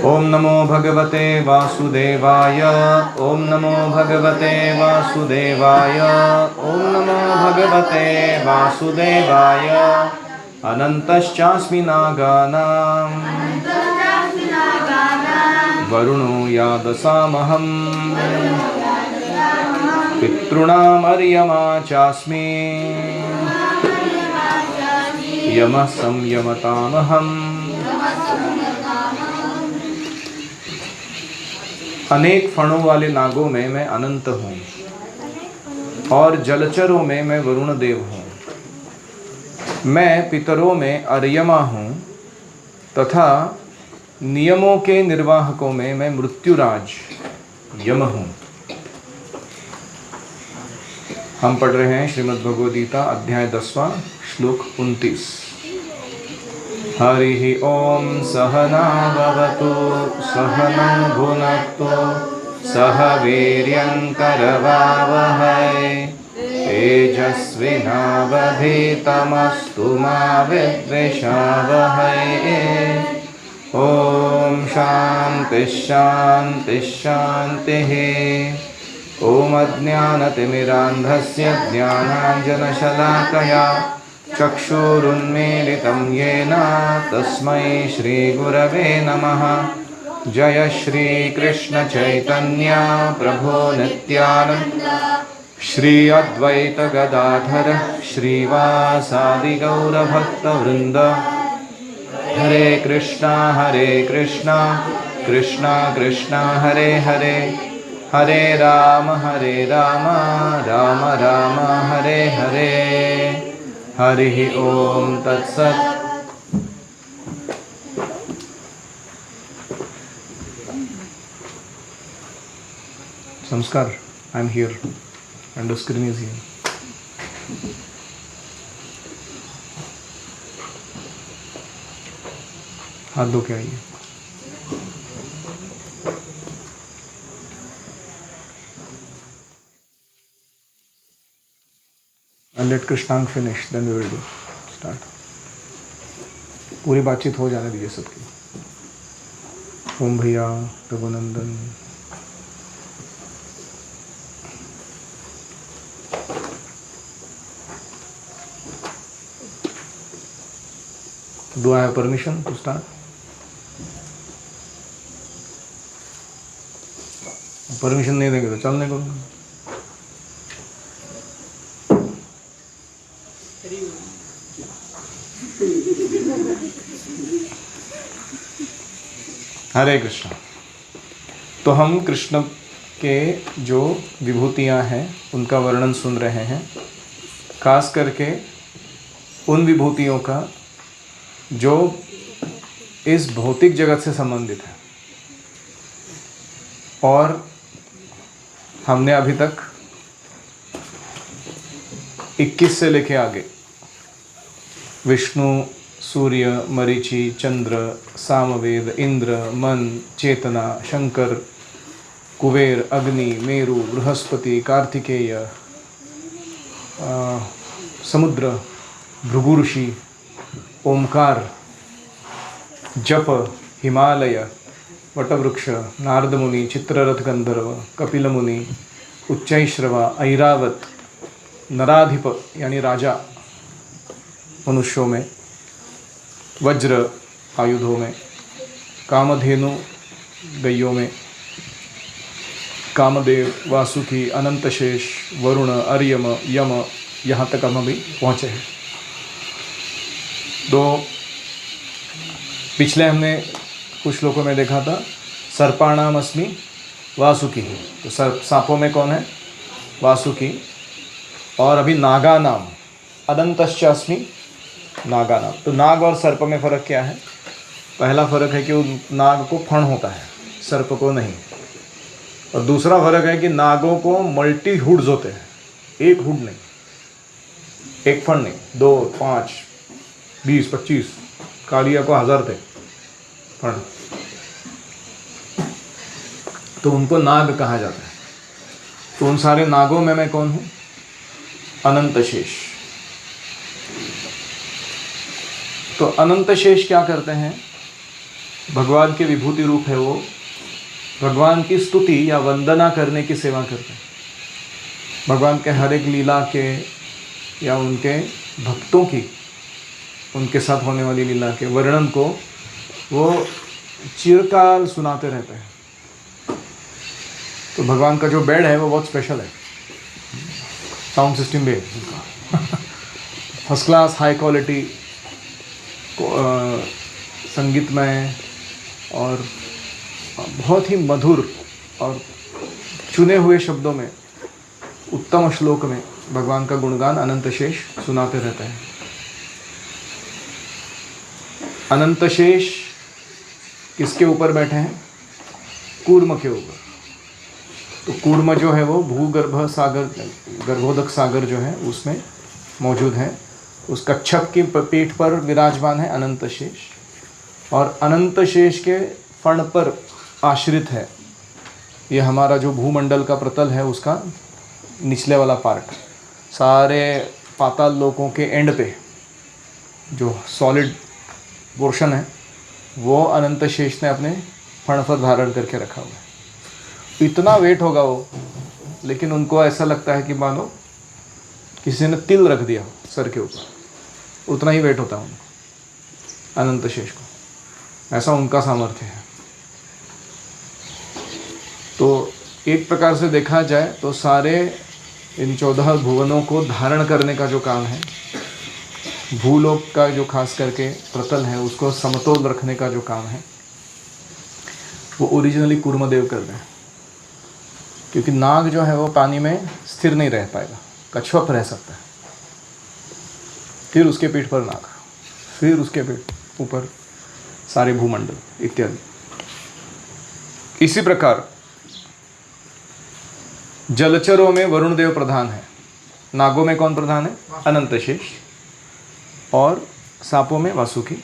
ओम नमो भगवते वासुदेवाय। ओम नमो भगवते वासुदेवाय। ओम नमो भगवते वासुदेवाय। अनन्तश्चास्मि नागानां वरुणो यादसामहम् पितॄणामर्यमा चास्मि यमः संयमतामहम्। अनेक फणों वाले नागों में मैं अनंत हूँ और जलचरों में मैं वरुण देव हूँ। मैं पितरों में अर्यमा हूँ तथा नियमों के निर्वाहकों में मैं मृत्युराज यम हूँ। हम पढ़ रहे हैं श्रीमद् भगवद गीता अध्याय 10वां श्लोक 29। हरि ओम सहना भवतु सहनं भुनक्तु सह वीर्यंकरवावहै तेजस्विनावधीतमस्तु मा विद्विषावहै। ओम शांति शांति शांतिः। ओम अज्ञानतिमिरान्धस्य ज्ञानाञ्जनशलाकया चक्षुरुन्मीलितं येन तस्मै श्रीगुरवे नमः। जय श्री कृष्ण चैतन्य प्रभो नित्यानंद श्री अद्वैत गदाधर श्रीवासादि गौरभक्तवृंद। हरे कृष्णा कृष्णा कृष्णा हरे हरे, हरे राम राम राम हरे हरे। हरि ओम तत्सत्। Samskar, I am here and the screen is here. हाथ धो के आइए। And let Krishnang finish, then we will do. Start. पूरी बातचीत हो जाने दीजिए सबकी। ओम भैया, Raghunandan, do I have permission to start? Permission नहीं देंगे तो चलने को। हरे कृष्ण। तो हम कृष्ण के जो विभूतियां हैं उनका वर्णन सुन रहे हैं, खास करके उन विभूतियों का जो इस भौतिक जगत से संबंधित है। और हमने अभी तक 21 से लेके आगे विष्णु, सूर्य, मरीचि, चंद्र, सामवेद, इंद्र, मन, चेतना, शंकर, कुबेर, अग्नि, मेरु, बृहस्पति, कार्तिकेय, समुद्र, भृगु ऋषि, ओमकार, जप, हिमालय, वटवृक्ष, नारद मुनि, चित्ररथ गंधर्व, कपिल मुनि, उच्चैश्रवा, ऐरावत, नराधिप यानी राजा मनुष्यों में, वज्र आयुधों में, कामधेनु गैयों में, कामदेव, वासुकी, अनंतशेष, वरुण, अर्यम, यम, यहाँ तक हम अभी पहुँचे हैं। तो पिछले हमने कुछ श्लोकों में देखा था सर्पाणाम अस्मि वासुकी। तो सांपों में कौन है? वासुकी। और अभी नागा नाम अदंतश्च अस्मि नागा नाम। तो नाग और सर्प में फ़र्क क्या है? पहला फ़र्क है कि नाग को फण होता है, सर्प को नहीं। और दूसरा फ़र्क है कि नागों को मल्टी हुड्स होते हैं, एक हुड नहीं, एक फण नहीं, 2, 5, 20, 25, कालिया को 1000 थे फण। तो उनको नाग कहा जाता है। तो उन सारे नागों में मैं कौन हूँ? अनंत शेष। तो अनंत शेष क्या करते हैं? भगवान के विभूति रूप है वो, भगवान की स्तुति या वंदना करने की सेवा करते हैं। भगवान के हर एक लीला के या उनके भक्तों की, उनके साथ होने वाली लीला के वर्णन को वो चिरकाल सुनाते रहते हैं। तो भगवान का जो बेड है वो बहुत स्पेशल है, साउंड सिस्टम भी फर्स्ट क्लास हाई क्वालिटी संगीतमय और बहुत ही मधुर और चुने हुए शब्दों में उत्तम श्लोक में भगवान का गुणगान अनंत शेष सुनाते रहते हैं। अनंत शेष किसके ऊपर बैठे हैं? कूर्म के ऊपर। तो कूर्म जो है वो भूगर्भ सागर, गर्भोदक सागर जो है उसमें मौजूद है। उस कच्छप की पीठ पर विराजमान है अनंत शेष, और अनंत शेष के फण पर आश्रित है ये हमारा जो भूमंडल का प्रतल है, उसका निचले वाला पार्ट। सारे पाताल लोकों के एंड पे जो सॉलिड पोर्शन है वो अनंत शेष ने अपने फण पर धारण करके रखा हुआ है। इतना वेट होगा वो, लेकिन उनको ऐसा लगता है कि मानो किसी ने तिल रख दिया सर के ऊपर, उतना ही वेट होता है उनको, अनंत शेष को। ऐसा उनका सामर्थ्य है। तो एक प्रकार से देखा जाए तो सारे इन 14 भुवनों को धारण करने का जो काम है, भूलोक का जो खास करके प्रतल है उसको समतोल रखने का जो काम है, वो ओरिजिनली कूर्मदेव कर रहे हैं। क्योंकि नाग जो है वो पानी में स्थिर नहीं रह पाएगा, कछुआ रह सकता है, फिर उसके पीठ पर नाग, फिर उसके पीठ ऊपर सारे भूमंडल इत्यादि। इसी प्रकार जलचरों में वरुण देव प्रधान है, नागों में कौन प्रधान है? अनंत शेष, और सांपों में वासुकी,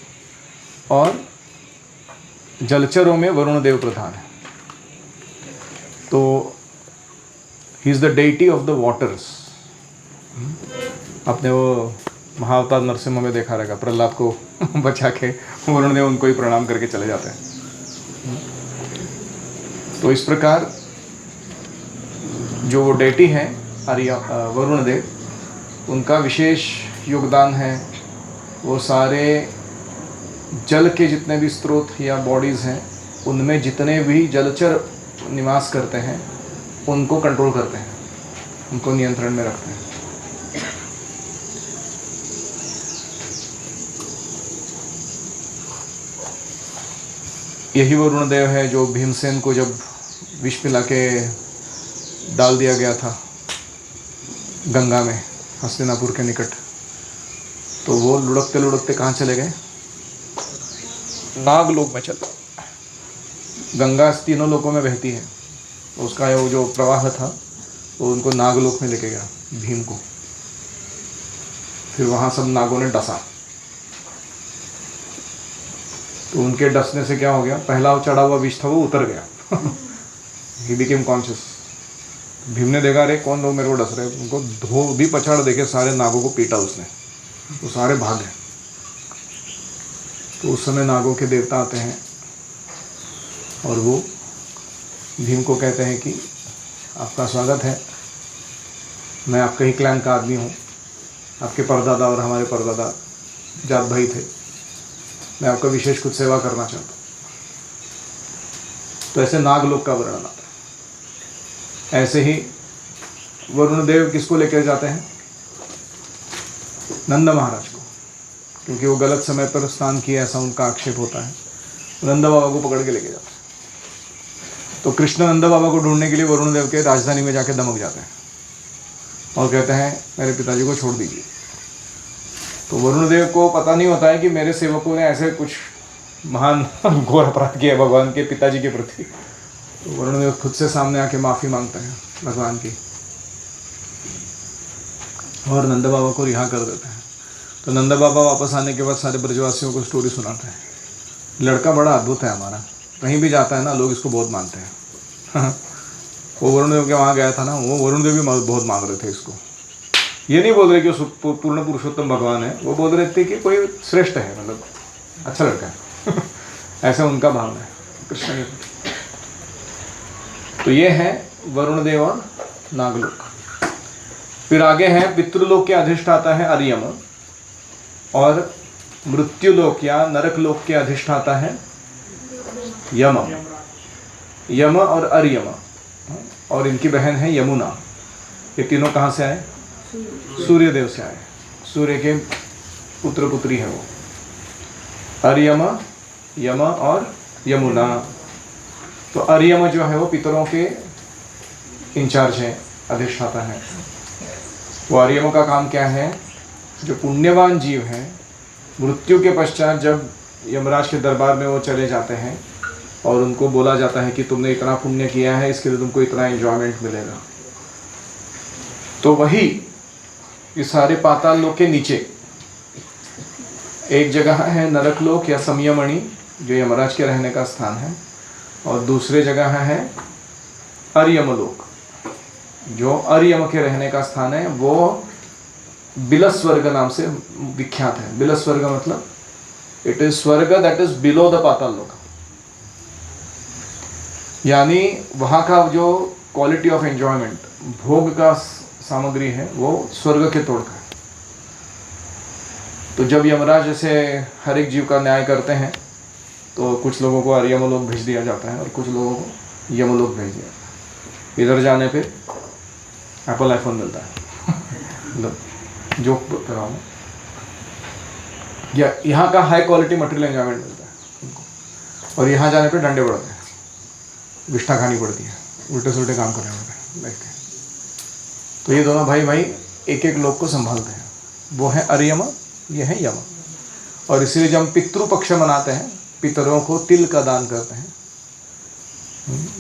और जलचरों में वरुण देव प्रधान है। तो he is the deity of the waters. आपने वो महाअवतार नरसिम्हा में देखा रहेगा, प्रहलाद को बचा के वरुण देव उनको ही प्रणाम करके चले जाते हैं। तो इस प्रकार जो वो डेटी हैं वरुण देव, उनका विशेष योगदान है। वो सारे जल के जितने भी स्रोत या बॉडीज़ हैं, उनमें जितने भी जलचर निवास करते हैं उनको कंट्रोल करते हैं, उनको नियंत्रण में रखते हैं। यही वरुण देव है जो भीमसेन को जब विष पिला के डाल दिया गया था गंगा में, हस्तिनापुर के निकट, तो वो लुढ़कते लुढ़कते कहाँ चले गए? नागलोक में चले। गंगा तीनों लोकों में बहती है, उसका वो जो प्रवाह था वो उनको नागलोक में लेके गया, भीम को। फिर वहाँ सब नागों ने डसा, तो उनके डसने से क्या हो गया? पहला चढ़ा हुआ विष था वो उतर गया। He became conscious. भीम ने देखा, अरे कौन लोग मेरे को डस रहे, उनको धो भी पछाड़ देखे, सारे नागों को पीटा उसने, तो सारे भाग गए। तो उस समय नागों के देवता आते हैं और वो भीम को कहते हैं कि आपका स्वागत है, मैं आपके ही क्लैन का आदमी हूँ, आपके परदादा और हमारे परदादा जात भाई थे, मैं आपका विशेष कुछ सेवा करना चाहता हूँ। तो ऐसे नागलोक का वर्णन आता है। ऐसे ही वरुण देव किसको लेकर जाते हैं? नंद महाराज को, क्योंकि वो गलत समय पर स्नान किया ऐसा उनका आक्षेप होता है। नंद बाबा को पकड़ के लेके जाते हैं। तो कृष्ण नंद बाबा को ढूंढने के लिए वरुण देव के राजधानी में जाके दमक जाते हैं और कहते हैं मेरे पिताजी को छोड़ दीजिए। तो वरुण देव को पता नहीं होता है कि मेरे सेवकों ने ऐसे कुछ महान घोर अपराध किया भगवान के पिताजी के प्रति। तो वरुण देव खुद से सामने आके माफ़ी मांगते हैं भगवान की और नंद बाबा को रिहा कर देते हैं। तो नंद बाबा वापस आने के बाद सारे ब्रजवासियों को स्टोरी सुनाते हैं। लड़का बड़ा अद्भुत है हमारा, कहीं भी जाता है ना लोग इसको बहुत मानते हैं। वो वरुण देव के वहाँ गया था ना, वो वरुण देव भी बहुत मान रहे थे इसको। ये नहीं बोल रहे कि पूर्ण पुरुषोत्तम भगवान है, वो बोल रहे थे कि कोई श्रेष्ठ है, मतलब अच्छा लड़का है। ऐसा उनका भावना है कृष्ण के प्रति। तो ये है वरुण देव और नागलोक। फिर आगे है पितृलोक के अधिष्ठाता है अर्यम, और मृत्युलोक या नरकलोक के अधिष्ठाता है यम। यम और अर्यम, और इनकी बहन है यमुना। ये तीनों कहाँ से आए? सूर्य देव से आए। सूर्य के पुत्र पुत्री है वो, अर्यम, यम और यमुना। तो अर्यम जो है वो पितरों के इंचार्ज है, अधिष्ठाता है। वो अर्यम का काम क्या है? जो पुण्यवान जीव हैं, मृत्यु के पश्चात जब यमराज के दरबार में वो चले जाते हैं और उनको बोला जाता है कि तुमने इतना पुण्य किया है, इसके लिए तुमको इतना एंजॉयमेंट मिलेगा, तो वही इस सारे पाताल लोक के नीचे एक जगह है नरकलोक या संयमणि, जो यमराज के रहने का स्थान है, और दूसरे जगह है अर्यमलोक, जो अर्यम के रहने का स्थान है। वो बिलस स्वर्ग नाम से विख्यात है। बिलस स्वर्ग मतलब इट इज स्वर्ग दैट इज बिलो द पाताल लोक, यानी वहाँ का जो क्वालिटी ऑफ एंजॉयमेंट, भोग का सामग्री है, वो स्वर्ग के तोड़ का है। तो जब यमराज जैसे हर एक जीव का न्याय करते हैं, तो कुछ लोगों को अर्यमलोक भेज दिया जाता है और कुछ लोगों को यमलोक भेज दिया जाता है। इधर जाने पे एप्पल आईफोन मिलता है जोक कर रहा हूँ, या यहाँ का हाई क्वालिटी मटेरियल एंजॉयमेंट मिलता है उनको, और यहाँ जाने पे डंडे पड़ते हैं, विष्ठा खानी पड़ती है, उल्टे सुल्टे काम करने पड़ते हैं बैठ के। तो ये दोनों भाई भाई एक एक लोग को संभालते हैं। वो है अर्यम, ये है यम। और इसीलिए जब हम पितृपक्ष मनाते हैं, पितरों को तिल का दान करते हैं,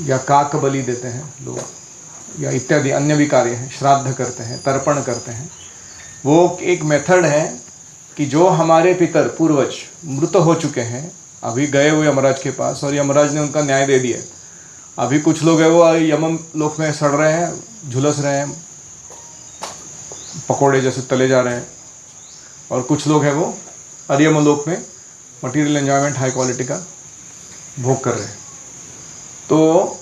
या काक बलि देते हैं लोग, या इत्यादि अन्य भी कार्य हैं, श्राद्ध करते हैं, तर्पण करते हैं। वो एक मेथड है कि जो हमारे पितर पूर्वज मृत हो चुके हैं, अभी गए हुए यमराज के पास, और यमराज ने उनका न्याय दे दिया। अभी कुछ लोग हैं वो यम लोक में सड़ रहे हैं, झुलस रहे हैं, पकोड़े जैसे तले जा रहे हैं, और कुछ लोग हैं वो अर्यम लोक में मटेरियल एंजॉयमेंट हाई क्वालिटी का भोग कर रहे हैं। तो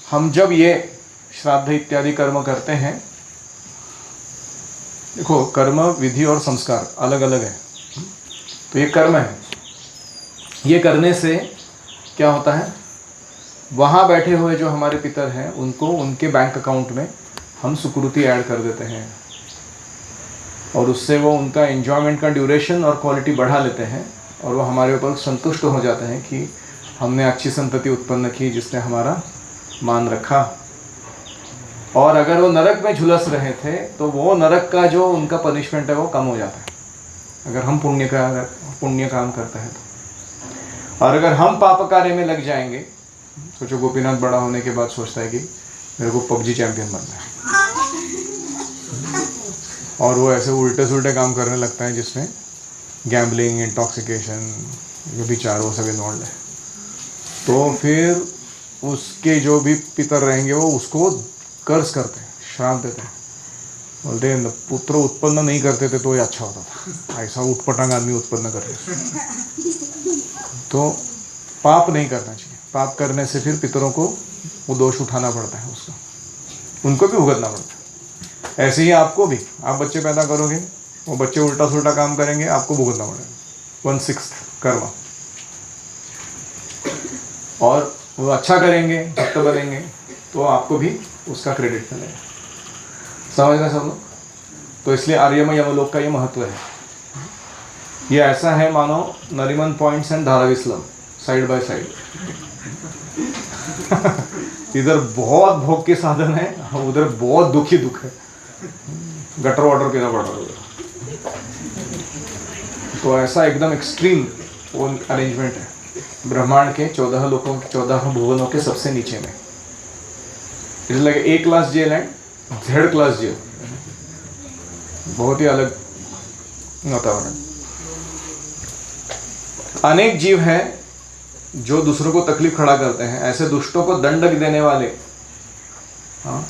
हम जब ये श्राद्ध इत्यादि कर्म करते हैं, देखो कर्म, विधि और संस्कार अलग अलग है। तो ये कर्म है, ये करने से क्या होता है? वहाँ बैठे हुए जो हमारे पितर हैं, उनको उनके बैंक अकाउंट में हम सुकृति ऐड कर देते हैं, और उससे वो उनका एंजॉयमेंट का ड्यूरेशन और क्वालिटी बढ़ा लेते हैं, और वो हमारे ऊपर संतुष्ट हो जाते हैं कि हमने अच्छी संतति उत्पन्न की जिसने हमारा मान रखा। और अगर वो नरक में झुलस रहे थे, तो वो नरक का जो उनका पनिशमेंट है वो कम हो जाता है, अगर हम पुण्य काम करते हैं तो। और अगर हम पाप कार्य में लग जाएंगे, सोचो गोपीनाथ बड़ा होने के बाद सोचता है कि मेरे को पबजी चैंपियन बनना है, और वो ऐसे उल्टे सुल्टे काम करने लगता है जिसमें गैम्बलिंग, इंटॉक्सिकेशन, जो भी चार वो सब इन्वॉल्व है। तो फिर उसके जो भी पितर रहेंगे वो उसको कर्ज करते हैं, श्राप देते हैं, बोलते हैं पुत्र उत्पन्न नहीं करते थे तो ये अच्छा होता था, ऐसा उठपटांग आदमी उत्पन्न करते। तो पाप नहीं करना चाहिए। पाप करने से फिर पितरों को वो दोष उठाना पड़ता है, उसका उनको भी भुगतना पड़ता है। ऐसे ही आपको भी, आप बच्चे पैदा करोगे, वो बच्चे उल्टा सुल्टा काम करेंगे, आपको भुगतना पड़ेगा 1/6 कर्म। और वो अच्छा करेंगे, भक्त बनेंगे, तो आपको भी उसका क्रेडिट मिलेगा। समझ रहे सब लोग? तो इसलिए आर्यम यमलोक का ये महत्व है। ये ऐसा है मानो Nariman points and Dharavi slum side by side. इधर बहुत भोग के साधन है, उधर बहुत दुखी दुख है, गटर वाटर पीना पड़ रहा है। तो ऐसा एकदम एक्सट्रीम वो अरेंजमेंट है ब्रह्मांड के 14 लोकों, 14 भुवनों के सबसे नीचे में। It is like A class jail and Z class jail, बहुत ही अलग वातावरण। अनेक जीव हैं जो दूसरों को तकलीफ खड़ा करते हैं, ऐसे दुष्टों को दंड देने वाले। हाँ,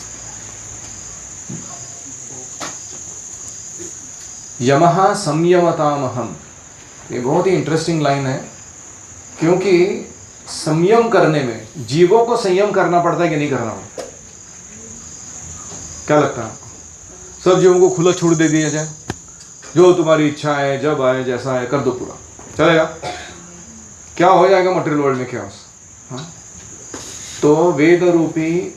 यमः संयमतामहम, ये बहुत ही इंटरेस्टिंग लाइन है क्योंकि संयम करने में जीवों को संयम करना पड़ता है कि नहीं करना पड़ता? क्या लगता है आपको? सब जीवों को खुला छूट दे दिया जाए, जो तुम्हारी इच्छा है, जब आए जैसा है कर दो, पूरा चलेगा? क्या हो जाएगा मटेरियल वर्ल्ड में? क्या हाँ? तो वेद रूपी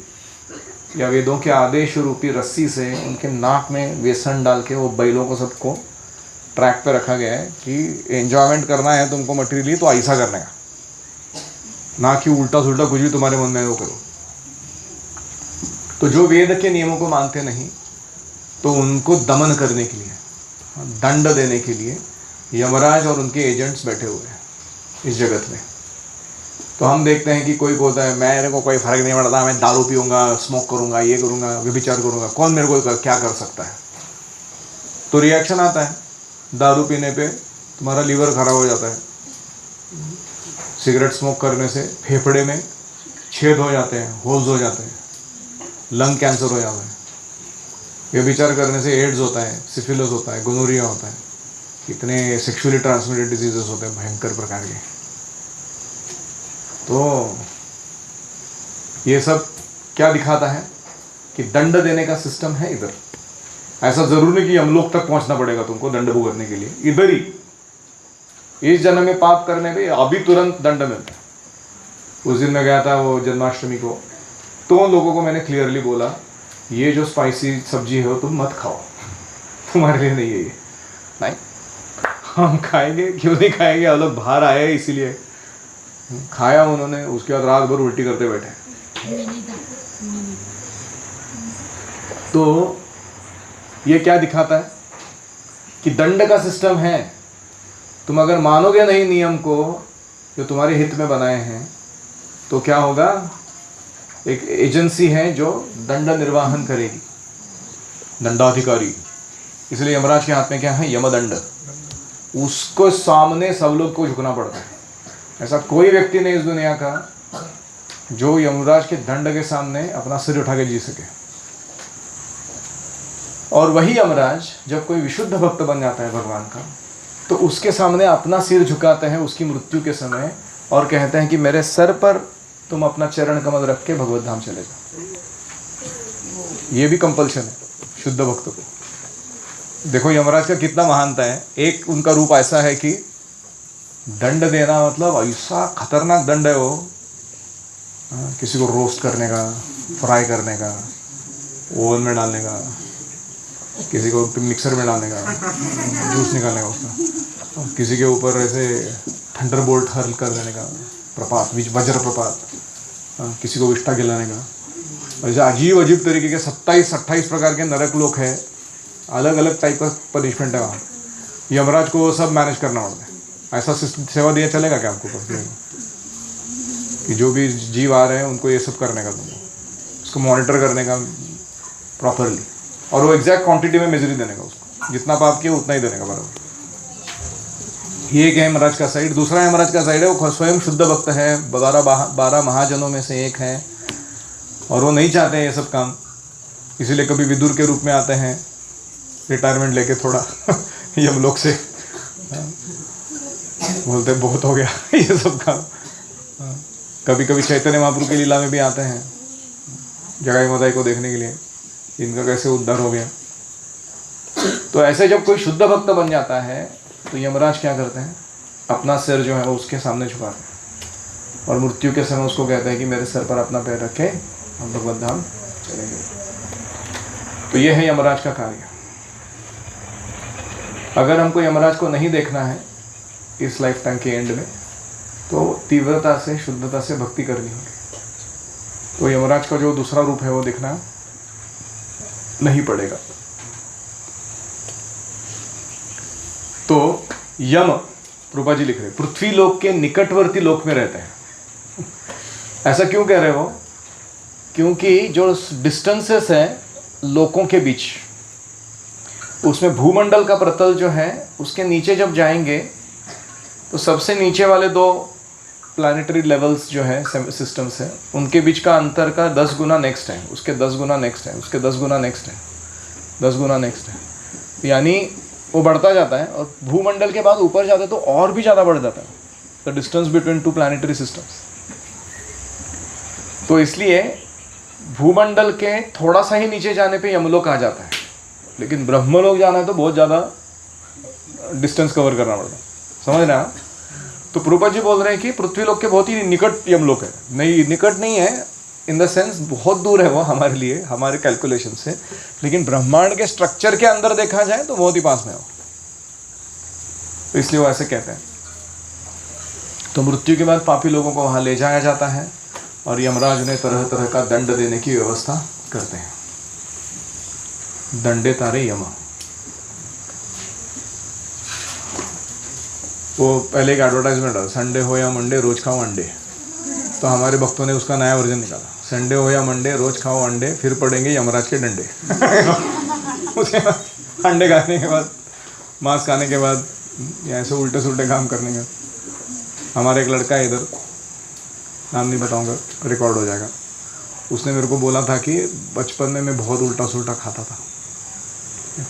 या वेदों के आदेश रूपी रस्सी से उनके नाक में व्यसन डाल के वो बैलों को सबको ट्रैक पे रखा गया है कि एंजॉयमेंट करना है तुमको मटेरियली तो ऐसा करने का, ना कि उल्टा सुल्टा कुछ भी तुम्हारे मन में है वो करो। तो जो वेद के नियमों को मानते नहीं, तो उनको दमन करने के लिए, दंड देने के लिए यमराज और उनके एजेंट्स बैठे हुए हैं इस जगत में। तो हम देखते हैं कि कोई बोलता है मेरे को कोई फर्क नहीं पड़ता, मैं दारू पीऊँगा, स्मोक करूँगा, ये करूँगा, व्यभिचार करूँगा, कौन मेरे को क्या कर सकता है? तो रिएक्शन आता है, दारू पीने पे तुम्हारा लीवर खराब हो जाता है, सिगरेट स्मोक करने से फेफड़े में छेद हो जाते हैं, होल्स हो जाते हैं, लंग कैंसर हो जाता है, व्यभिचार करने से एड्स होता है, सिफिलिस होता है, गोनोरिया होता है, इतने सेक्सुअली ट्रांसमिटेड डिजीजेस होते हैं भयंकर प्रकार के। तो ये सब क्या दिखाता है कि दंड देने का सिस्टम है इधर। ऐसा जरूर नहीं कि यमलोक तक पहुंचना पड़ेगा तुमको दंड भुगतने के लिए, इधर ही इस जन्म में पाप करने पे अभी तुरंत दंड मिलता है। उस दिन मैं गया था वो जन्माष्टमी को, तो लोगों को मैंने क्लियरली बोला ये जो स्पाइसी सब्जी है वो तुम मत खाओ, तुम्हारे लिए नहीं है ये। नहीं, हम खाएंगे, क्यों नहीं खाएंगे? हम लोग बाहर आए इसीलिए खाया उन्होंने, उसके बाद रात भर उल्टी करते बैठे। तो ये क्या दिखाता है कि दंड का सिस्टम है। तुम अगर मानोगे नहीं नियम को जो तुम्हारे हित में बनाए हैं, तो क्या होगा? एक एजेंसी है जो दंड निर्वाहन करेगी, दंडाधिकारी। इसलिए यमराज के हाथ में क्या है? यमदंड। उसको सामने सब लोग को झुकना पड़ता है। ऐसा कोई व्यक्ति नहीं इस दुनिया का जो यमराज के दंड के सामने अपना सिर उठा के जी सके। और वही यमराज जब कोई विशुद्ध भक्त बन जाता है भगवान का, तो उसके सामने अपना सिर झुकाते हैं उसकी मृत्यु के समय और कहते हैं कि मेरे सर पर तुम अपना चरण कमल रख के भगवत धाम चले जाओ। ये भी कंपल्शन है शुद्ध भक्त को। देखो यमराज का कितना महानता है। एक उनका रूप ऐसा है कि दंड देना मतलब ऐसा खतरनाक दंड है वो, किसी को रोस्ट करने का, फ्राई करने का, ओवन में डालने का, किसी को मिक्सर में डालने का, जूस निकालने का उसका, किसी के ऊपर ऐसे थंडरबोल्ट हर्ल कर देने का, प्रपात, वज्र प्रपात, किसी को विष्ठा खिलाने का। ऐसे अजीब अजीब तरीके के 27-28 प्रकार के नरक लोक है, अलग अलग टाइप का पनिशमेंट है वहाँ। यमराज को सब मैनेज करना पड़ता है। ऐसा सेवा दिया चलेगा क्या आपको कि जो भी जीव आ रहे हैं उनको ये सब करने का, तुमको उसको मॉनिटर करने का प्रॉपरली, और वो एग्जैक्ट क्वांटिटी में मेजरी देने का, उसको जितना पाप किया उतना ही देने का बराबर। ये एक है यमराज का साइड। दूसरा यमराज का साइड है वो स्वयं शुद्ध भक्त है, 12 महाजनों में से एक है, और वो नहीं चाहते हैं ये सब काम, इसीलिए कभी विदुर के रूप में आते हैं रिटायरमेंट लेके थोड़ा यमलोक से, बोलते बहुत हो गया ये सब काम। कभी कभी चैतन्य महाप्रभु की लीला में भी आते हैं जगाई मदाई को देखने के लिए, इनका कैसे उद्धार हो गया। तो ऐसे जब कोई शुद्ध भक्त बन जाता है तो यमराज क्या करते हैं? अपना सिर जो है वो उसके सामने झुकाते हैं और मृत्यु के समय उसको कहते हैं कि मेरे सर पर अपना पैर रखे, हम भगवत धाम चले गए। तो ये है यमराज का कार्य। अगर हमको यमराज को नहीं देखना है इस लाइफ टाइम के एंड में, तो तीव्रता से, शुद्धता से भक्ति करनी होगी। तो यमराज का जो दूसरा रूप है वो देखना नहीं पड़ेगा। तो यम, रूपा जी लिख रहे, पृथ्वी लोक के निकटवर्ती लोक में रहते हैं। ऐसा क्यों कह रहे हो? क्योंकि जो डिस्टेंसेस हैं लोकों के बीच, उसमें भूमंडल का प्रतल जो है उसके नीचे जब जाएंगे तो सबसे नीचे वाले 2 प्लानिटरी लेवल्स जो है, सिस्टम्स है, उनके बीच का अंतर का 10 गुना नेक्स्ट है, उसके 10 गुना नेक्स्ट है, उसके 10 गुना नेक्स्ट है, 10 गुना नेक्स्ट है। यानी वो बढ़ता जाता है और भूमंडल के बाद ऊपर जाते तो और भी ज़्यादा बढ़ जाता है। The distance between two planetary systems. तो इसलिए भूमंडल के थोड़ा सा ही नीचे जाने पे यमलोक आ जाता है, लेकिन ब्रह्मलोक जाना है तो बहुत ज़्यादा डिस्टेंस कवर करना पड़ता है, समझ रहे हैं आप? तो प्रभुपाद जी बोल रहे हैं कि पृथ्वीलोक के बहुत ही निकट यमलोक है। नहीं, निकट नहीं है इन द सेंस बहुत दूर है वो हमारे लिए, हमारे कैलकुलेशन से, लेकिन ब्रह्मांड के स्ट्रक्चर के अंदर देखा जाए तो बहुत ही पास में हो। तो इसलिए वो ऐसे कहते हैं। तो मृत्यु के बाद पापी लोगों को वहाँ ले जाया जाता है और यमराज उन्हें तरह तरह का दंड देने की व्यवस्था करते हैं। दंडे तारे यम। वो पहले एक एडवर्टाइजमेंट था, संडे हो या मंडे रोज खाओ अंडे। तो हमारे भक्तों ने उसका नया वर्जन निकाला, संडे हो या मंडे रोज खाओ अंडे, फिर पड़ेंगे यमराज के डंडे। उसके बाद अंडे खाने के बाद, मांस खाने के बाद, या ऐसे उल्टे सुल्टे काम करने के। हमारे एक लड़का है इधर, नाम नहीं बताऊंगा, रिकॉर्ड हो जाएगा, उसने मेरे को बोला था कि बचपन में मैं बहुत उल्टा सुल्टा खाता था,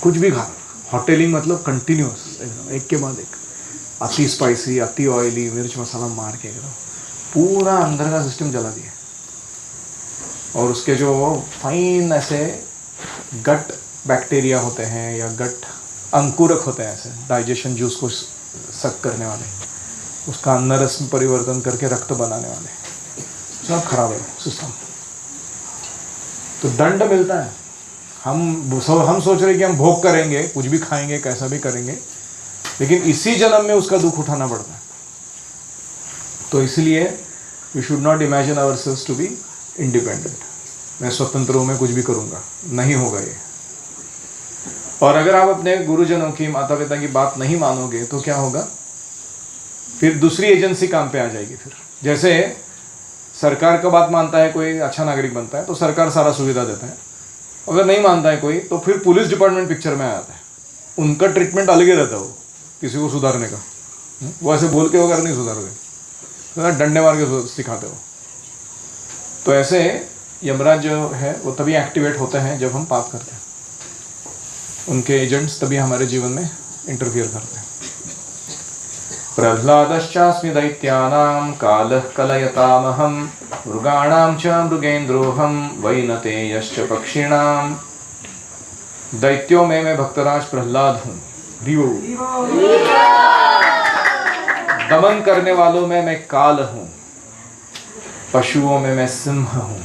कुछ भी खा, होटलिंग मतलब कंटिन्यूस, एक के बाद एक, अति स्पाइसी, अति ऑयली, मिर्च मसाला मार के एकदम पूरा अंदर का सिस्टम जला दिया। और उसके जो फाइन ऐसे गट बैक्टीरिया होते हैं या गट अंकुरक होते हैं, ऐसे डाइजेशन जूस को सक करने वाले, उसका अंदर रस में परिवर्तन करके रक्त बनाने वाले, सब खराब है सिस्टम। तो दंड मिलता है। हम सोच रहे कि हम भोग करेंगे, कुछ भी खाएंगे, कैसा भी करेंगे, लेकिन इसी जन्म में उसका दुख उठाना पड़ता है। तो इसलिए we should not imagine ourselves to be independent. मैं स्वतंत्र हूँ, मैं कुछ भी करूँगा, नहीं होगा ये। और अगर आप अपने गुरुजनों की, माता पिता की बात नहीं मानोगे तो क्या होगा? फिर दूसरी एजेंसी काम पे आ जाएगी। फिर जैसे सरकार का बात मानता है कोई, अच्छा नागरिक बनता है तो सरकार सारा सुविधा देता है। अगर नहीं मानता है कोई तो फिर पुलिस डिपार्टमेंट पिक्चर में आ जाता है। उनका ट्रीटमेंट अलग ही रहता है, वो किसी को सुधारने का। वो ऐसे बोल के वगैरह नहीं सुधारोगे, डंडे मार के सिखाते हो। तो ऐसे यमराज जो है वो तभी एक्टिवेट होते हैं जब हम पाप करते हैं। उनके एजेंट्स तभी हमारे जीवन में इंटरफियर करते हैं। प्रह्लादश्चास्मि दैत्यानां कालः कलयतामहं मृगाणां च मृगेन्द्रोऽहं वैनतेयश्च पक्षिणां। दैत्यों में मैं भक्तराज प्रह्लाद हूँ, दमन करने वालों में मैं काल हूँ, पशुओं में मैं सिंह हूँ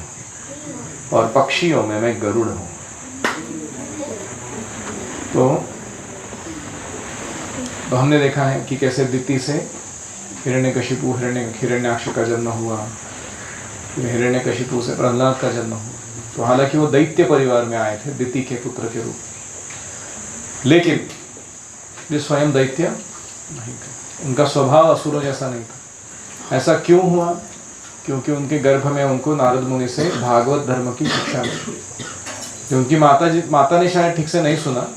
और पक्षियों में मैं गरुड़ हूँ। तो हमने देखा है कि कैसे दिति से हिरण्यकशिपु, हिरण्याक्ष का जन्म हुआ, हिरण्यकशिपु से प्रह्लाद का जन्म हुआ। तो हालांकि वो दैत्य परिवार में आए थे, दिति के पुत्र के रूप, लेकिन ये स्वयं दैत्य नहीं थे। उनका स्वभाव असुरों जैसा नहीं था। ऐसा क्यों हुआ? क्योंकि उनके गर्भ में उनको नारद मुनि से भागवत धर्म की शिक्षा मिली। जो उनकी माता ने शायद ठीक से नहीं सुना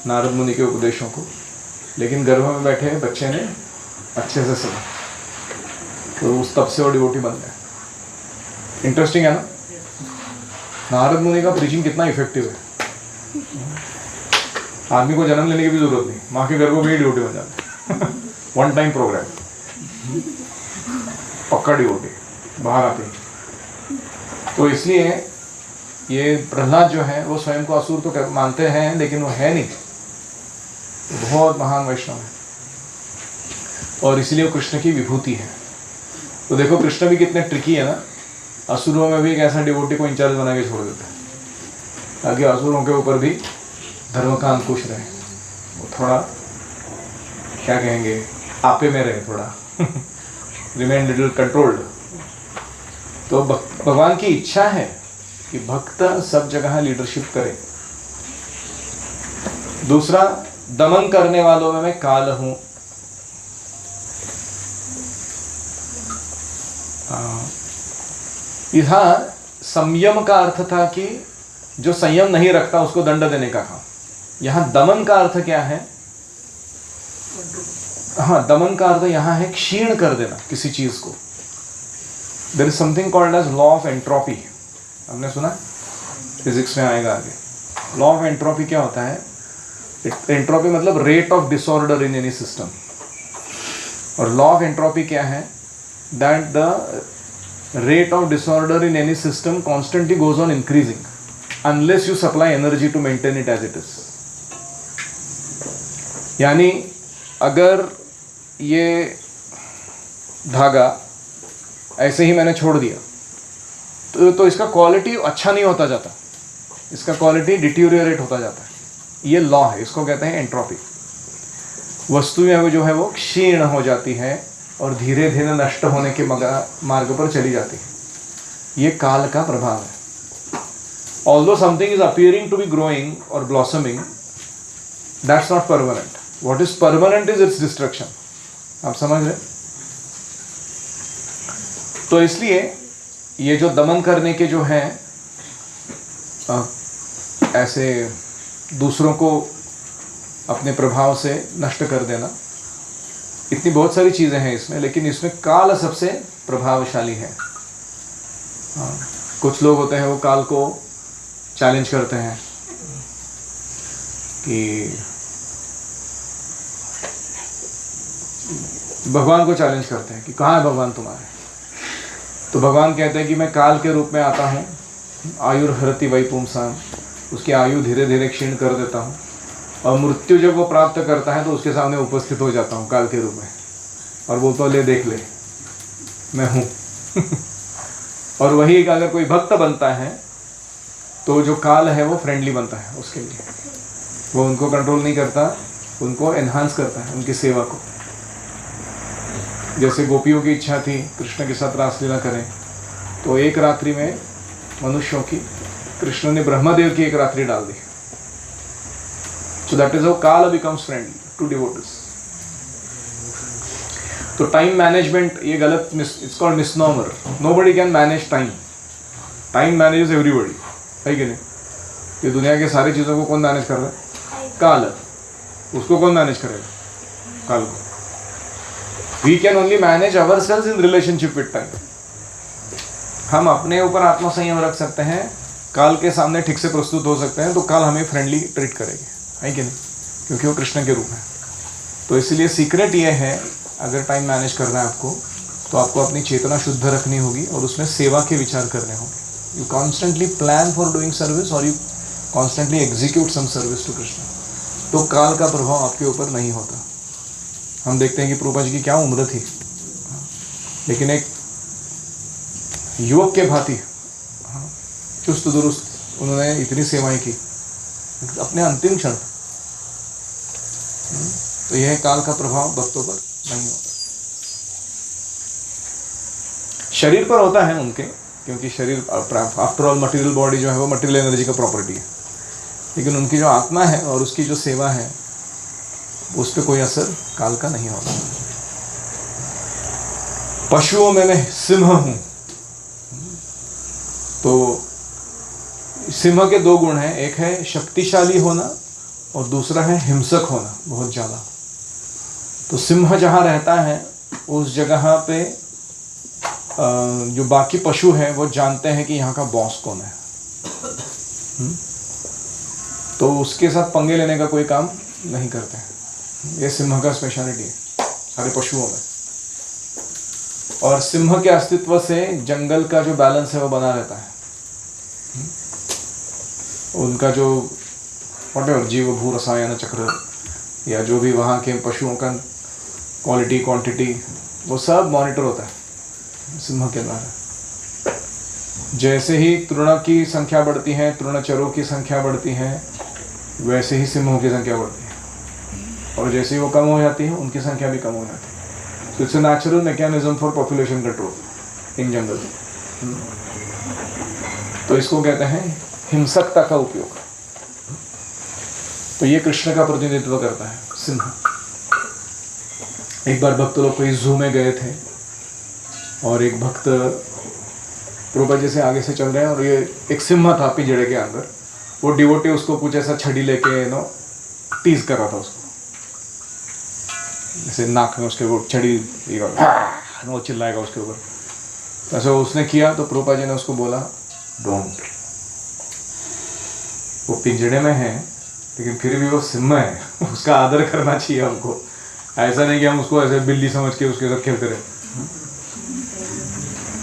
नारद मुनि के उपदेशों को, लेकिन गर्भ में बैठे बच्चे ने अच्छे से सुना, तो उस तब से वो डिवोटी बन गए। इंटरेस्टिंग है ना, नारद मुनि का प्रीचिंग कितना इफेक्टिव है। आदमी को जन्म लेने की भी जरूरत नहीं, माँ के गर्भ में ही डिवोटी बन जाते। वन टाइम प्रोग्राम, पक्का डिवोटी बाहर आते ही। तो इसलिए ये प्रह्लाद जो है वो स्वयं को असुर तो मानते हैं, लेकिन वो है नहीं, बहुत महान वैष्णव है और इसलिए वो कृष्ण की विभूति है। तो देखो कृष्ण भी कितने ट्रिकी है ना, असुरों में भी एक ऐसा डिवोटी को इंचार्ज बना के छोड़ देता है ताकि असुरों के ऊपर भी धर्म का अंकुश रहे, वो थोड़ा क्या कहेंगे आपे में रहे, थोड़ा रिमेन लिटिल कंट्रोल्ड। तो भगवान की इच्छा है कि भक्त सब जगह लीडरशिप करे। दूसरा, दमन करने वालों में मैं काल हूं। यहां संयम का अर्थ था कि जो संयम नहीं रखता उसको दंड देने का काम। यहां दमन का अर्थ क्या है? हाँ, दमन का अर्थ यहां है क्षीण कर देना किसी चीज को। There is something called as law of entropy. हमने सुना, फिजिक्स में आएगा आगे। लॉ ऑफ एंट्रोपी क्या होता है? एंट्रोपी मतलब rate of disorder in any system. और लॉ ऑफ एंट्रोपी क्या है? That the rate of disorder in any system constantly goes on increasing unless you supply energy to maintain it as it is. यानी अगर ये धागा ऐसे ही मैंने छोड़ दिया तो इसका क्वालिटी अच्छा नहीं होता जाता, इसका क्वालिटी डिटीरियोरेट होता जाता है। ये लॉ है, इसको कहते हैं एंट्रोपी। वस्तुएं जो है वो क्षीण हो जाती है और धीरे धीरे नष्ट होने के मार्ग पर चली जाती है। ये काल का प्रभाव है। Although something is appearing to be growing और blossoming, that's not permanent. What is permanent is its destruction. आप समझ रहे? तो इसलिए ये जो दमन करने के जो हैं ऐसे दूसरों को अपने प्रभाव से नष्ट कर देना, इतनी बहुत सारी चीज़ें हैं इसमें, लेकिन इसमें काल सबसे प्रभावशाली है। कुछ लोग होते हैं वो काल को चैलेंज करते हैं कि भगवान को चैलेंज करते हैं कि कहाँ है भगवान तुम्हारे। तो भगवान कहते हैं कि मैं काल के रूप में आता हूँ, आयुर्हरति वै पुंसाम, उसकी आयु धीरे धीरे क्षीण कर देता हूँ, और मृत्यु जब वो प्राप्त करता है तो उसके सामने उपस्थित हो जाता हूँ काल के रूप में, और वो तो ले देख ले मैं हूँ। और वही अगर कोई भक्त बनता है तो जो काल है वो फ्रेंडली बनता है उसके लिए, वो उनको कंट्रोल नहीं करता, उनको एनहांस करता है, उनकी सेवा को। जैसे गोपियों की इच्छा थी कृष्ण के साथ रासलीला करें, तो एक रात्रि में मनुष्यों की कृष्ण ने ब्रह्मदेव की एक रात्रि डाल दी। So that is how Kala becomes friendly to devotees. तो टाइम मैनेजमेंट ये गलत, it's called misnomer. Nobody can manage time. Time manages everybody, है कि नहीं? ये दुनिया के सारी चीज़ों को कौन मैनेज कर रहा है? काल। उसको कौन मैनेज करेगा? काल को। We can only manage ourselves in relationship with time. हम अपने ऊपर आत्मसंयम रख सकते हैं, काल के सामने ठीक से प्रस्तुत हो सकते हैं, तो काल हमें फ्रेंडली ट्रीट करेगी, है कि नहीं? क्योंकि वो कृष्ण के रूप है। तो इसलिए सीक्रेट ये है, अगर टाइम मैनेज करना है आपको, तो आपको अपनी चेतना शुद्ध रखनी होगी और उसमें सेवा के विचार करने होंगे। You constantly plan for doing service और you constantly execute some service to Krishna, तो काल का प्रभाव आपके ऊपर नहीं होता। हम देखते हैं कि प्रभुपाद जी की क्या उम्र थी, लेकिन एक युवक के भांति चुस्त दुरुस्त उन्होंने इतनी सेवाएं की अपने अंतिम क्षण। तो यह काल का प्रभाव भक्तों पर नहीं होता। शरीर पर होता है उनके, क्योंकि शरीर आफ्टर ऑल मटेरियल बॉडी जो है वो मटेरियल एनर्जी का प्रॉपर्टी है, लेकिन उनकी जो आत्मा है और उसकी जो सेवा है उस पर कोई असर काल का नहीं होता। पशुओं में मैं सिंह हूं, तो सिंह के दो गुण हैं, एक है शक्तिशाली होना और दूसरा है हिंसक होना बहुत ज़्यादा। तो सिंह जहाँ रहता है उस जगह पे जो बाकी पशु हैं वो जानते हैं कि यहाँ का बॉस कौन है, तो उसके साथ पंगे लेने का कोई काम नहीं करते हैं। ये सिंह का स्पेशलिटी है सारे पशुओं में। और सिंह के अस्तित्व से जंगल का जो बैलेंस है वो बना रहता है। उनका जो व्हाटएवर जीव भू रसायन चक्र या जो भी वहाँ के पशुओं का क्वालिटी क्वांटिटी वो सब मॉनिटर होता है सिंह के द्वारा। जैसे ही तृण की संख्या बढ़ती है, तृणचरों की संख्या बढ़ती है, वैसे ही सिंहों की संख्या बढ़ती है, और जैसे ही वो कम हो जाती है उनकी संख्या भी कम हो जाती है। तो it's a natural mechanism for population control in jungle. तो इसको कहते हैं हिंसकता का उपयोग। तो ये कृष्ण का प्रतिनिधित्व करता है सिंह। एक बार भक्त लोग कोई जू में गए थे और एक भक्त प्रभुपाद जी से आगे से चल रहे हैं और ये एक सिंह था पिंजड़े के अंदर। वो डिवोटी उसको कुछ ऐसा छड़ी लेके टीज कर रहा था उसको, जैसे नाक में उसके वो छड़ी वो चिल्लाएगा उसके ऊपर। ऐसा उसने किया तो प्रभुपाद जी ने उसको बोला डोंट, वो पिंजड़े में है लेकिन फिर भी वो सिंह है, उसका आदर करना चाहिए हमको। ऐसा नहीं कि हम उसको ऐसे बिल्ली समझ के उसके साथ खेलते रहे।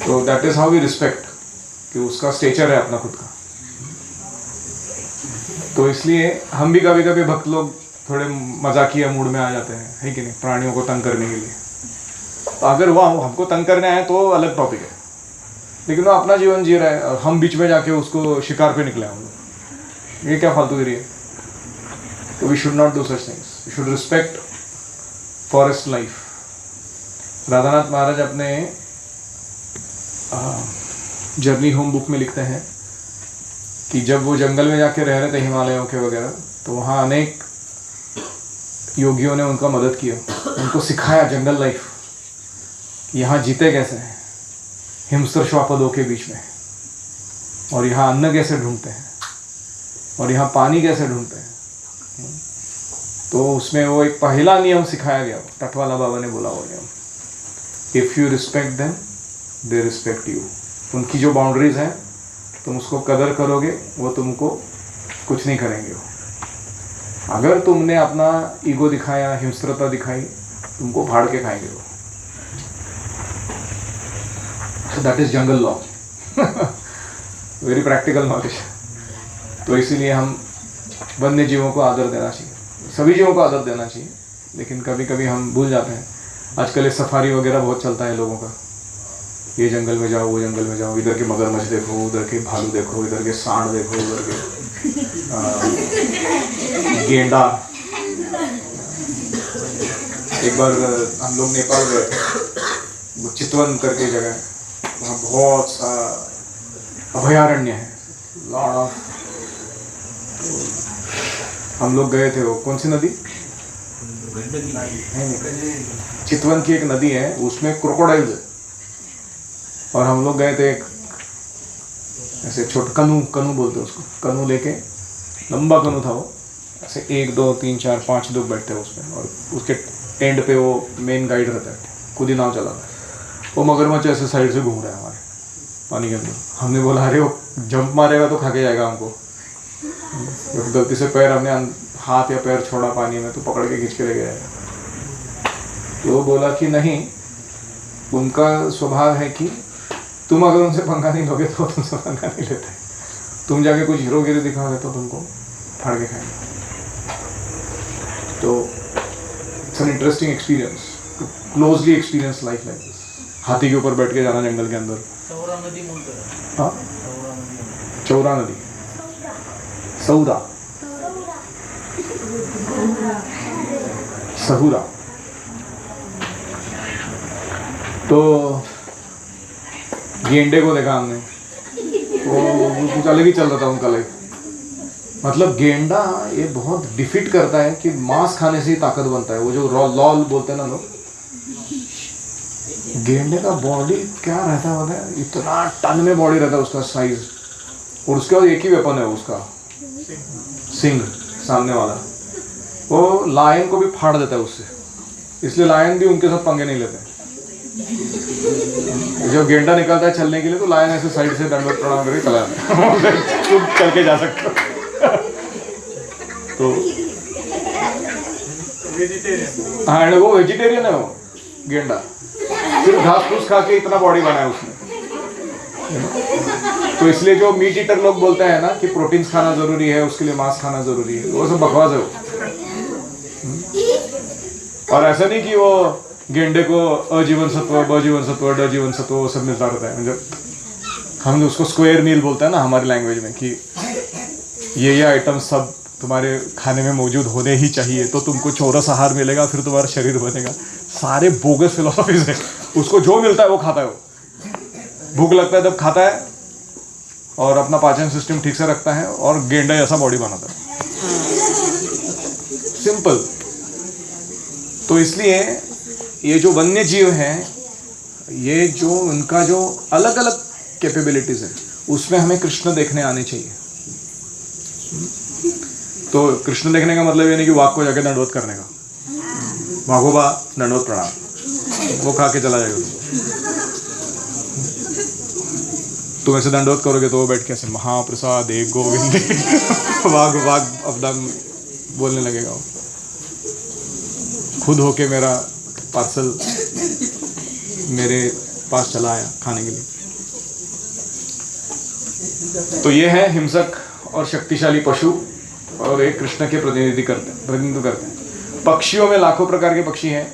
तो that is how we respect कि उसका स्टेचर है अपना खुद का। तो इसलिए हम भी कभी कभी भक्त लोग थोड़े मजाकिया मूड में आ जाते हैं, है कि नहीं, प्राणियों को तंग करने के लिए। तो अगर वो हमको तंग करने आए तो अलग टॉपिक है, लेकिन वो अपना जीवन जी रहा है और हम बीच में जाके उसको शिकार पे निकले हम लोग, ये क्या फालतूगिरी है। तो we should not do such things, we should respect forest life. Radhanath Maharaj अपने जर्नी होम बुक में लिखते हैं कि जब वो जंगल में जाके रह रहे थे हिमालयों के वगैरह, तो वहाँ अनेक योगियों ने उनका मदद किया, उनको सिखाया जंगल लाइफ, यहाँ जीते कैसे हैं हिमस्तर श्वापदों के बीच में, और यहाँ अन्न कैसे ढूंढते हैं, और यहाँ पानी कैसे ढूंढते हैं। तो उसमें वो एक पहला नियम सिखाया गया, टटवाला बाबा ने बोला वो नियम, if you respect them they respect you. उनकी जो बाउंड्रीज हैं तुम उसको कदर करोगे, वो तुमको कुछ नहीं करेंगे। वो अगर तुमने अपना ईगो दिखाया, हिंस्रता दिखाई, तुमको फाड़ के खाएंगे वो। So that is jungle law. Very practical knowledge. तो इसीलिए हम वन्य जीवों को आदर देना चाहिए, सभी जीवों को आदर देना चाहिए, लेकिन कभी कभी हम भूल जाते हैं। आजकल ये सफारी वगैरह बहुत चलता है लोगों का, ये जंगल में जाओ, वो जंगल में जाओ, इधर के मगरमच्छ देखो, उधर के भालू देखो, इधर के सांड देखो, उधर के गेंडा। एक बार हम लोग नेपाल गए, वो चितवन करके जगह है, वहाँ बहुत सा अभयारण्य है, लॉट ऑफ। हम लोग गए थे, वो कौन सी नदी, चितवन की एक नदी है, उसमें क्रोकोडाइल्स है। और हम लोग गए थे एक ऐसे छोटा कनू बोलते हैं उसको, कनू लेके, लंबा कनू था वो, ऐसे 1 2 3 4 5 लोग बैठते हैं उसमें, और उसके एंड पे वो मेन गाइड रहता है, खुद ही नाव चलाता है। वो मगरमच्छ ऐसे साइड से घूम रहा है हमारे पानी के अंदर। हमने बोला अरे वो जंप मारेगा तो खा के जाएगा हमको। जब गलती से पैर हमने हाथ या पैर छोड़ा पानी में तो पकड़ के खींच के ले गया। तो वो बोला कि नहीं, उनका स्वभाव है कि तुम अगर उनसे पंगा नहीं लोगे तो तुमसे पंगा नहीं लेते, तुम जाके कुछ हीरोगिरी दिखाओगे तो तुमको फाड़ के खाएंगे। तो it's an interesting experience, closely experience life like this. हाथी के ऊपर बैठ के जाना जंगल के अंदर। चौरा नदी बोलते हैं। हाँ, चौरा नदी, सौरा, सहुरा। तो गेंडे को देखा हमने, वो कुछ अलग ही चल रहा था उनका लाइफ। मतलब गेंडा ये बहुत डिफीट करता है कि मांस खाने से ही ताकत बनता है। वो जो लॉल बोलते हैं ना लोग, गेंडे का बॉडी क्या रहता है पता है, इतना टन में बॉडी रहता है उसका साइज, और उसके बाद एक ही वेपन है उसका, सिंग सामने वाला। वो लायन को भी फाड़ देता है उससे, इसलिए लायन भी उनके साथ पंगे नहीं लेते। जब गेंडा निकलता है चलने के लिए तो लायन ऐसे साइड से दंडवत प्रणाम करके चला जाता है, तुम चल के जा सकते हो। तो हाँ, वो वेजिटेरियन है वो गेंडा, सिर्फ घास फूस खा के इतना बॉडी बनाया उसने। तो इसलिए जो मीट ईटर लोग बोलते हैं ना कि प्रोटीन्स खाना जरूरी है, उसके लिए मांस खाना जरूरी है, वो सब बकवास है वो। और ऐसा नहीं कि वो गेंडे को अजीवन सत्व, बजीवन सत्व, डजीवन सत्व वो सब मिलता रहता है। मतलब हम उसको स्क्वायर मील बोलते हैं ना हमारी लैंग्वेज में, कि ये आइटम सब तुम्हारे खाने में मौजूद होने ही चाहिए, तो तुमको चौरस आहार मिलेगा, फिर तुम्हारा शरीर बनेगा। सारे बोगस फिलोसफीज है। उसको जो मिलता है वो खाता है। वो भूख लगता है तब खाता है, और अपना पाचन सिस्टम ठीक से रखता है, और गेंडा ऐसा बॉडी बनाता है, सिंपल। तो इसलिए ये जो वन्य जीव हैं, ये जो उनका जो अलग अलग कैपेबिलिटीज है, उसमें हमें कृष्ण देखने आने चाहिए। तो कृष्ण देखने का मतलब ये नहीं कि वाघ को जाके दंडवत करने का, वाघोबा दंडवत प्रणाम, वो खा के चला जाएगा। तुम ऐसे दंडवत करोगे तो वो बैठ के ऐसे महाप्रसाद एक गोविंद वाघ अपना बोलने लगेगा। खुद होके मेरा पार्सल मेरे पास चला आया खाने के लिए। तो ये है हिंसक और शक्तिशाली पशु, और एक कृष्ण के प्रतिनिधित्व करते हैं। पक्षियों में लाखों प्रकार के पक्षी हैं,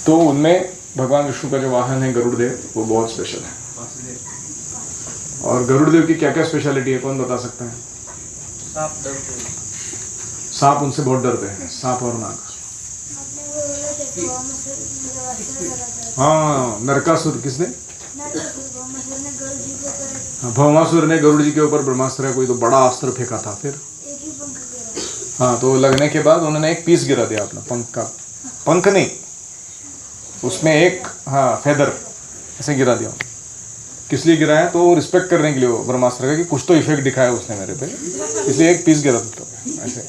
तो उनमें भगवान विष्णु का जो वाहन है गरुड़ देव, वो बहुत स्पेशल है। और गरुड़ देव की क्या क्या स्पेशलिटी है, कौन बता सकता है? सांप उनसे बहुत डरते हैं, सांप और नाग। हाँ, नरकासुर किसने? भौमासुर ने गरुड़ जी के ऊपर ब्रह्मास्त्र कोई तो बड़ा अस्त्र फेंका था, फिर हाँ, तो लगने के बाद उन्होंने एक पीस गिरा दिया अपना पंख का, पंख नहीं, उसमें एक हाँ फेदर ऐसे गिरा दिया। किस लिए गिराया? तो रिस्पेक्ट करने के लिए वो ब्रह्मास्त्र का, कि कुछ तो इफेक्ट दिखाया उसने मेरे पे, इसलिए एक पीस गिरा देता ऐसे।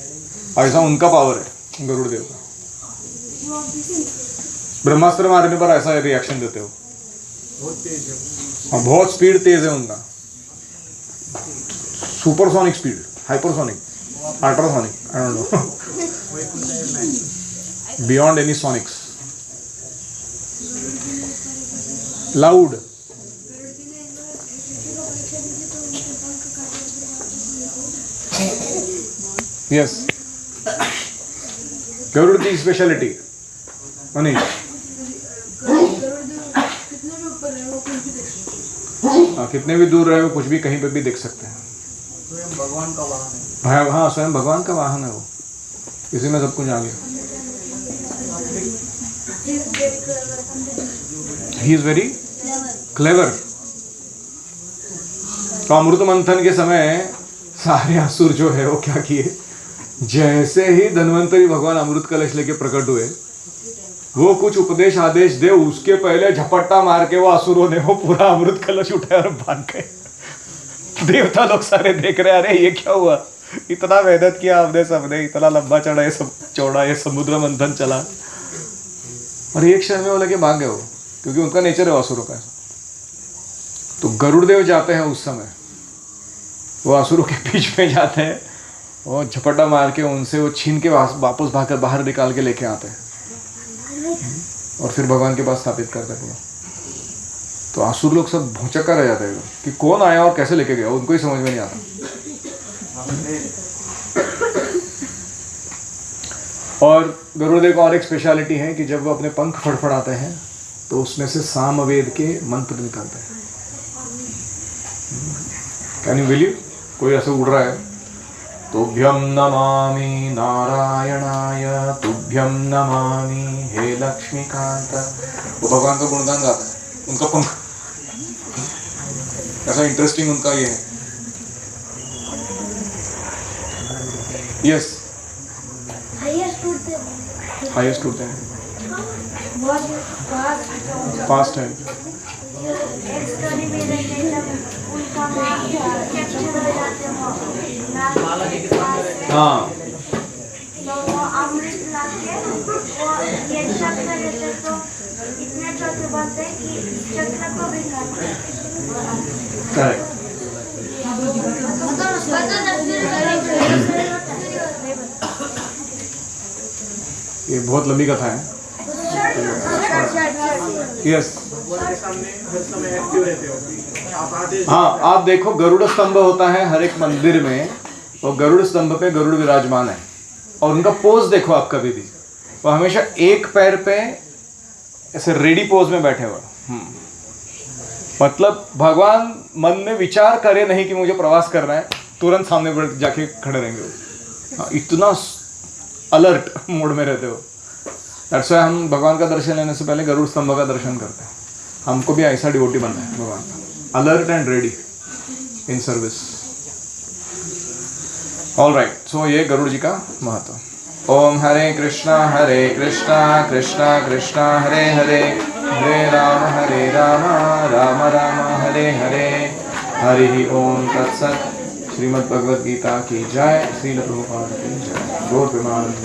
ऐसा उनका पावर है गरुड़ देव का। ब्रह्मास्त्र मारने पर ऐसा रिएक्शन देते हो। हाँ, बहुत स्पीड तेज है उनका, supersonic speed, hypersonic, ultrasonic, I don't know, beyond any sonics, loud. Yes, Garud की स्पेशलिटी मनीष। हाँ, कितने भी दूर रहे हो, कुछ भी कहीं पे भी देख सकते हैं। स्वयं भगवान का वाहन है। हाँ, स्वयं भगवान का वाहन है वो, इसी में सब कुछ आ गया। He is very clever. तो अमृत मंथन के समय सारे असुर जो है वो क्या किए, जैसे ही धन्वंतरी भगवान अमृत कलश लेके प्रकट हुए, वो कुछ उपदेश आदेश दे, उसके पहले झपट्टा मार के वो असुरों ने वो पूरा अमृत कलश उठाया और भाग गए। देवता लोग सारे देख रहे, अरे ये क्या हुआ, इतना मेहनत किया हमने सबने, इतना लंबा चढ़ा ये सब चौड़ा ये समुद्र मंथन चला, और एक क्षण में वो लगे भाग गए वो, क्योंकि उनका नेचर है असुरों का। तो गरुड़ देव जाते हैं उस समय, वो असुरों के बीच में जाते हैं और झपट्टा मार के उनसे वो छीन के वापस भागकर बाहर निकाल के लेके आते हैं और फिर भगवान के पास स्थापित करते हैं। तो असुर लोग सब भौचक्का रह जाते हैं कि कौन आया और कैसे लेके गया, उनको ही समझ में नहीं आता। और गरुड़देव का और एक स्पेशलिटी है कि जब वो अपने पंख फड़फड़ाते हैं तो उसमें से सामवेद के मंत्र निकलते हैं। Can you believe? कोई ऐसे उड़ रहा है, तुभ्यं नमामि नारायणाय, तुभ्यं नमामि हे लक्ष्मीकांत, वो भगवान का गुणगान गाता है, उनका पंख ऐसा इंटरेस्टिंग उनका ये है। यस, हाईएस्ट उड़ते हैं, फास्ट है। हाँ, करेक्ट। ये बहुत लंबी कथा है। यस, हाँ, आप देखो गरुड़ स्तंभ होता है हर एक मंदिर में, और गरुड़ स्तंभ पे गरुड़ विराजमान है, और उनका पोज देखो आप कभी भी, वो हमेशा एक पैर पे ऐसे रेडी पोज में बैठे हुए। मतलब भगवान मन में विचार करे नहीं कि मुझे प्रवास करना है, तुरंत सामने पर जाके खड़े रहेंगे वो। हाँ, इतना अलर्ट मोड में रहते हो। दैट्स व्हाई हम भगवान का दर्शन लेने से पहले गरुड़ स्तंभ का दर्शन करते हैं। हमको भी ऐसा डिवोटी बनना है भगवान का, alert and ready in service. All right, so ये गरुड़ जी का महत्व। ओम हरे कृष्णा कृष्णा कृष्णा हरे हरे, हरे राम राम राम हरे हरे, हरि ओम तत्सत। श्रीमद् भगवद गीता की जय, श्रील प्रभुपाद की जय। गौर प्रेमानंद।